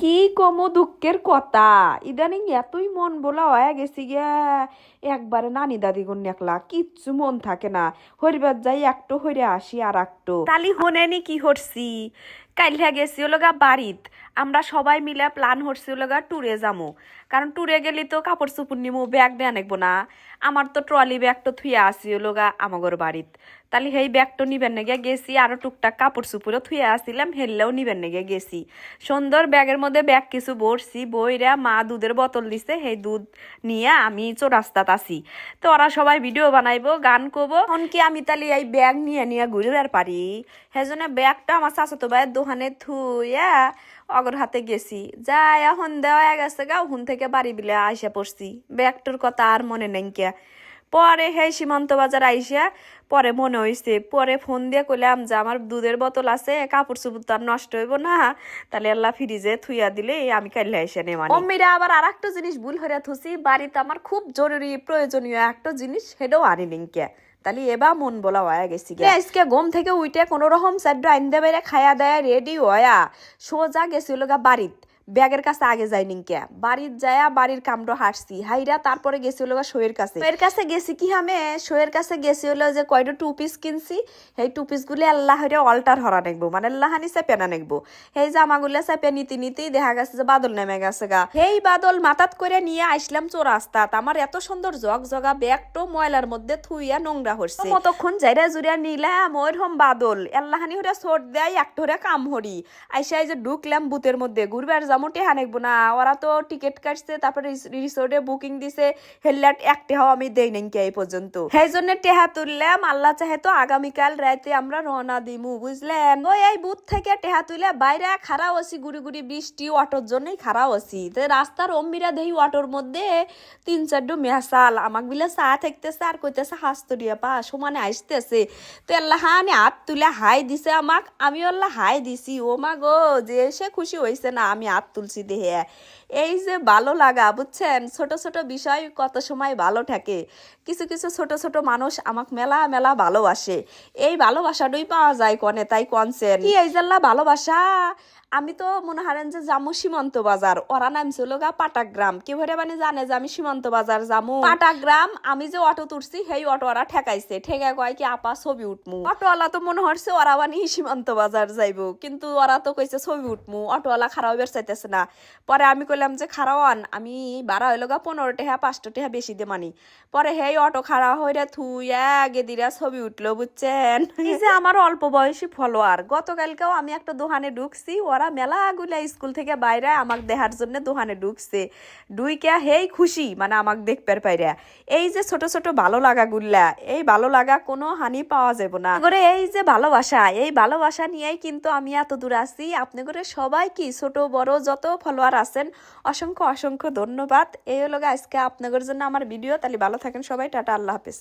কি কমো দুঃখের কথা। ইদানিং এতই মন বলা হয়ে গেছি গিয়া, একবারে নানি দাদি গুন একলা কিচ্ছু মন থাকে না। হরিবার যাই একটু হইরে আসি আর একটু তালি হনেনি কি হরছি। কাইলা গেছি ওলগা বাড়িত, আমরা সবাই মিলে প্ল্যান হরছি ওলগা ট্যুরে যামু। কারণ ট্যুরে গেলি তো কাপড় চুপুর নিমু, ব্যাগ নিয়ে আনবো না। আমার তো ট্রলি ব্যাগ তো থুয়ে আসি ওলগা আমাগর বাড়িত। তাহলে সেই ব্যাগটা নিবেন নেগে গেছি, আরো টুকটাক কাপড় চুপুরও থুয়ে আসছিলাম, হেললেও নিবেন নেগে গেছি। সুন্দর ব্যাগের মধ্যে ব্যাগ কিছু ভরছি, বইরা মা দুধের বোতল দিছে, সেই দুধ নিয়ে আমি চৌরাস্তাত আসি। তো ওরা সবাই ভিডিও বানাইবো, গান করবো, কি আমি তাহলে এই ব্যাগ নিয়ে নিয়ে ঘুরে বের পারি। সেজন্য ব্যাগটা আমার চাচাতো ভাইয়ের দোকানে থুইয়া অগর হাতে গেছি। যাই এখন দেওয়া গেছে গা, হুন থেকে বাড়ি বিলে আইসা পড়ছি। ব্যাগটার কথা আর মনে নেই কে। পরে সেই সীমান্ত বাজার আইসা পরে মনে হয়েছে, পরে ফোন দিয়ে কইলাম যে আমার দুধের বোতল আছে, কাপড় চুপুর তো আর নষ্ট হইব না, তাহলে আল্লাহ ফ্রিজে থুইয়া দিলে আমি কাইলে এসে নেই। মানে অম্মিরা আবার আর একটা জিনিস ভুল হইয়া থুসি, বাড়িতে আমার খুব জরুরি প্রয়োজনীয় একটা জিনিস, সেটাও আনি নিংকে। তাহলে এবার মন বলা হয়ে গেছি। আজকে ঘুম থেকে উইটে কোনো রকম সাইড আইন্দে বাইরে খায়া দেয়া রেডি হয়া সোজা গেছিল গা বাড়িত। ব্যাগের কাছে আগে যাই নিকে, বাড়ির যায়া বাড়ির কামড়ো হাঁটছি হাইরা, তারপরে গেছি হলো শোয়ের কাছে। শোয়ের কাছে গেছি কি হামে, শোয়ের কাছে গেছি হলো যে কয়টা টু পিস কিনছি, সেই টু পিস গুলি আল্লাহ হইরে অল্টার হরা নেকবো, মানে আল্লাহানি চেপে না নেকবো। সেই জামাগুলা চেপে নিতে নিতেই দেখা গেছে যে বাদল নেমে গেছে গা। সেই বাদল মাথাত করে নিয়ে আসলাম চৌরাস্তাত। আমার এত সুন্দর জগ জগা ব্যাগটো ময়লার মধ্যে থুইয়া নোংরা হচ্ছে, কতক্ষণ যাইরা জুড়িয়া নিলাম ওইরকম বাদল আল্লাহানি হইরা ছোট দেয় একটা হইরা কাম হরি। আইসা যে ঢুকলাম বুথের মধ্যে, ঘুরবার মোটে হানেকবো না। ওরা তো টিকিট কাটছে, তারপরে রিসোর্টে বুকিং দিছে, হেল্লাট একটাও আমি দেই নাই এই পর্যন্ত। সেই জন্য টেহা তুললাম, আল্লাহ চাহে তো আগামীকাল রাতে আমরা রওনা দিমু, বুঝলেন। ওই এই বুথ থেকে টেহা তুলে বাইরে খাড়াও আছি, গুড়ি গুড়ি বৃষ্টি, অটোর জন্যই খাড়াও আছি। তো রাস্তার অম্বিরা দেহি অটোর মধ্যে 3-4 মেসাল আমাক বিলে চা থাকতেছে আর কইতেছে হাস্তরিয়া পা সমানে আসতেছে। তো আল্লাহ হানি হাত তুলে হাই দিছে আমাক, আমি আল্লাহ হাই দিছি। ও মা গো, যে সে খুশি হয়েছে না আমি হাত তুলছি দেহে। এই যে ভালো লাগা, বুঝছেন, ছোট ছোট বিষয় কত সময় ভালো থাকে। কিছু কিছু ছোট ছোট মানুষ আমাক মেলা মেলা ভালোবাসে। এই ভালোবাসাটাই পাওয়া যায় কনে, তাই কনছেন কি এই জাল্লা ভালোবাসা। আমি তো মনে হারেন যে জামু সীমান্ত বাজার, ওরা নামছিল গা পাটাগ্রাম। কি ভরে মানে জানে যে আমি সীমান্ত বাজার জামু পাটাগ্রাম। আমি যে অটো তুলছি সেই অটো ওরা ঠেকাইছে, ঠেকা কয় কি আপা ছবি উঠমু। অটোওয়ালা তো মনে হচ্ছে ওরা বানি সীমান্ত বাজার যাইবো, কিন্তু ওরা তো কইছে ছবি উঠমু। অটোওয়ালা খারাপ বের চাইতেছে না। পরে আমি কইলাম যে খারাওয়ান, আমি ভাড়া হইল গা 15 টাকা 5 টাকা বেশি দে মানি। পরে সেই অটো খারাপ হইরা থুইয়া গেদিরা ছবি উঠলো, বুঝছেন। এই যে আমার অল্প বয়সী ফলোয়ার, গতকালকেও আমি একটা দোকানে ঢুকছি, ওরা মেলা গুলা স্কুল থেকে বাইরে আমাকে দেখার জন্য দোকানে ঢুকছে। ঢুইকা হেই খুশি, মানে আমাকে দেখতে পাইরা। এই যে ছোট ছোট ভালো লাগা গুলা, এই ভালো লাগা কোনো হানি পাওয়া যাবে না। এই যে ভালোবাসা, এই ভালোবাসা নিয়েই কিন্তু আমি এত দূর আছি। আপনি করে সবাই কি ছোট বড় যত ফলোয়ার আছেন অসংখ্য অসংখ্য ধন্যবাদ। এই হলো আজকে আপনাদের জন্য আমার ভিডিও। তাহলে ভালো থাকেন সবাই, টাটা, আল্লাহ হাফেজ।